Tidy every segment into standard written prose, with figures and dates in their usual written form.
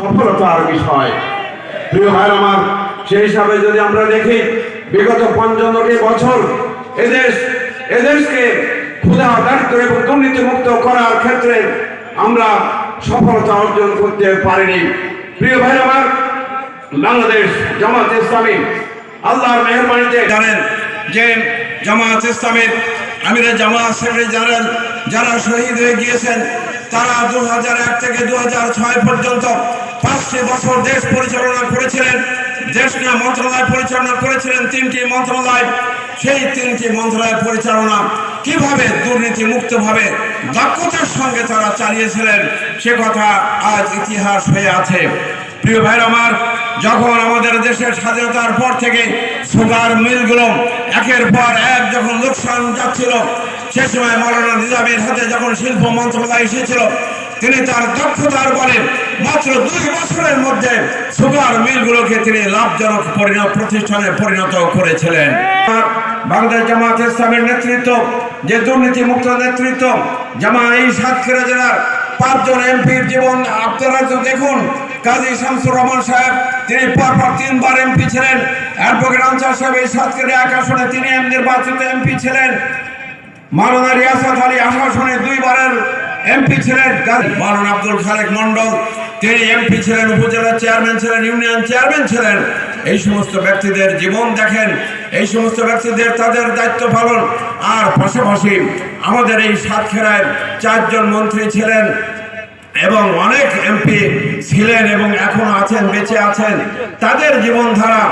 সফলতার বিষয়। প্রিয় ভাই আমার, সেই হিসাবে যদি আমরা দেখি বিগত 55 বছর এদেশকে ক্ষুধা, দারিদ্র এবং দুর্নীতি মুক্ত করার ক্ষেত্রে আমরা সফলতা অর্জন করতে পারিনি। প্রিয় ভাই আমার, বাংলাদেশ জামাত ইসলামী আল্লাহর মেহরবানিতে জানেন যে জামাত ইসলামীর আমিরে জামাত সেক্রেটারি জেনারেল যারা শহীদ হয়ে গিয়েছেন তারা 2001 থেকে 2006 পর্যন্ত 5 বছর দেশ পরিচালনা করেছিলেন। দেশ নিয়ে মন্ত্রণালয় পরিচালনা করেছিলেন 3টি মন্ত্রণালয়। সেই 3টি মন্ত্রণালয় পরিচালনা কিভাবে দুর্নীতি মুক্তভাবে দক্ষতার সঙ্গে তারা চালিয়েছিলেন সে কথা আজ ইতিহাস হয়ে আছে। প্রিয় ভাইরা আমার, যখন আমাদের দেশের স্বাধীনতার পর থেকে সুগার মিলগুলো একের পর এক যখন লোকসান যাচ্ছিল, সে সময় মাওলানা নিজামীর হাতে যখন শিল্প মন্ত্রণালয় এসেছিল, তিনি তার দক্ষতার বলে মাত্র 2 বছরের মধ্যে সুগার মিলগুলোকে তিনি লাভজনক প্রতিষ্ঠানে পরিণত করেছিলেন। বাংলাদেশ জামাত ইসলামের নেতৃত্ব যে দুর্নীতি মুক্ত নেতৃত্ব, এই সাতক্ষীরা জেলার 5 জন এমপির জীবন আপনারা তো দেখুন। কাজী শামসুর রহমান সাহেব তিনি পরপর 3 বার এমপি ছিলেন। অ্যাডভোকেট আনসার সাহেব এই সাতক্ষীরা 1 আসনে তিনি নির্বাচিত এমপি ছিলেন। মাওলানা রিয়াসাত আলী 8 আসনে 2 বারের এমপি ছিলেন। মাওলানা আব্দুল খালেক মন্ডল তিনি এমপি ছিলেন, উপজেলা চেয়ারম্যান ছিলেন, ইউনিয়ন চেয়ারম্যান ছিলেন। এই সমস্ত ব্যক্তিদের জীবন দেখেন, এই সমস্ত ব্যক্তিদের তাদের দায়িত্ব পালন। আর পাশাপাশি আমাদের এই সাতক্ষীরায় 4 জন মন্ত্রী ছিলেন এবং অনেক এমপি ছিলেন এবং এখনো আছেন, বেঁচে আছেন। তাদের জীবনধারা,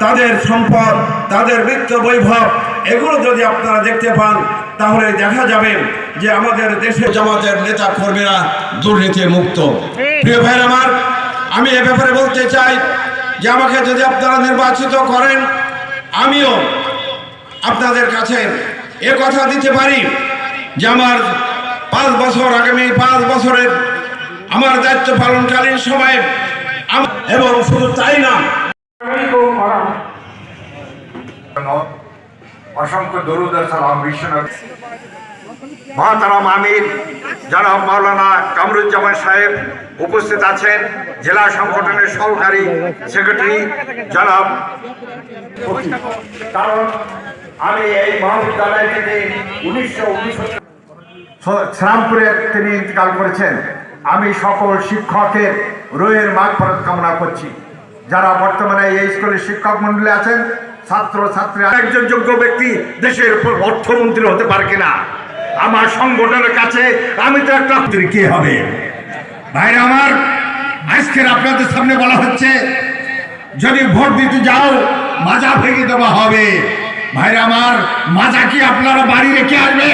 তাদের সম্পদ, তাদের বৃত্ত বৈভব এগুলো যদি আপনারা দেখতে পান তাহলে দেখা যাবে যে আমাদের দেশে জামাতের নেতা কর্মীরা দুর্নীতি মুক্ত। প্রিয় ভাই আমার, আমি এ ব্যাপারে বলতে চাই যে আমাকে যদি আপনারা নির্বাচিত করেন, আমিও আপনাদের কাছে এ কথা দিতে পারি যে আমার 5 বছর, আগামী 5 বছরের আমার দায়িত্ব পালনকালীন সময়ে এবং শুধু তাই না, অসংখ্য দরুদ ও সালাম বিশ্বনবী মহতারাম আমির জনাব মাওলানা কামরুজ্জামান সাহেব উপস্থিত আছেন, জেলা সংগঠনের সহকারী সেক্রেটারি জনাব। কারণ আমি এই মহাবিদ্যালয় থেকে 1969 শ্রামপুরে তিনি ইন্তেকাল করেছেন। আমি সকল শিক্ষকের রোহের মাগফিরাত কামনা করছি। যারা বর্তমানে এই স্কুলের শিক্ষক মন্ডলী আছেন, ছাত্র ছাত্রী, একজন যোগ্য ব্যক্তি দেশের অর্থমন্ত্রী হতে পারে কিনা? আমার সংগঠনের কাছে আমি তো একটা কি হবে ভাইরা আমার, আজকের আপনাদের সামনে বলা হচ্ছে যদি ভোট দিতে যাও মাজা ভেঙে দেওয়া হবে। ভাইরা আমার, মাজা কি আপনারা বাড়ি রেখে আসবে?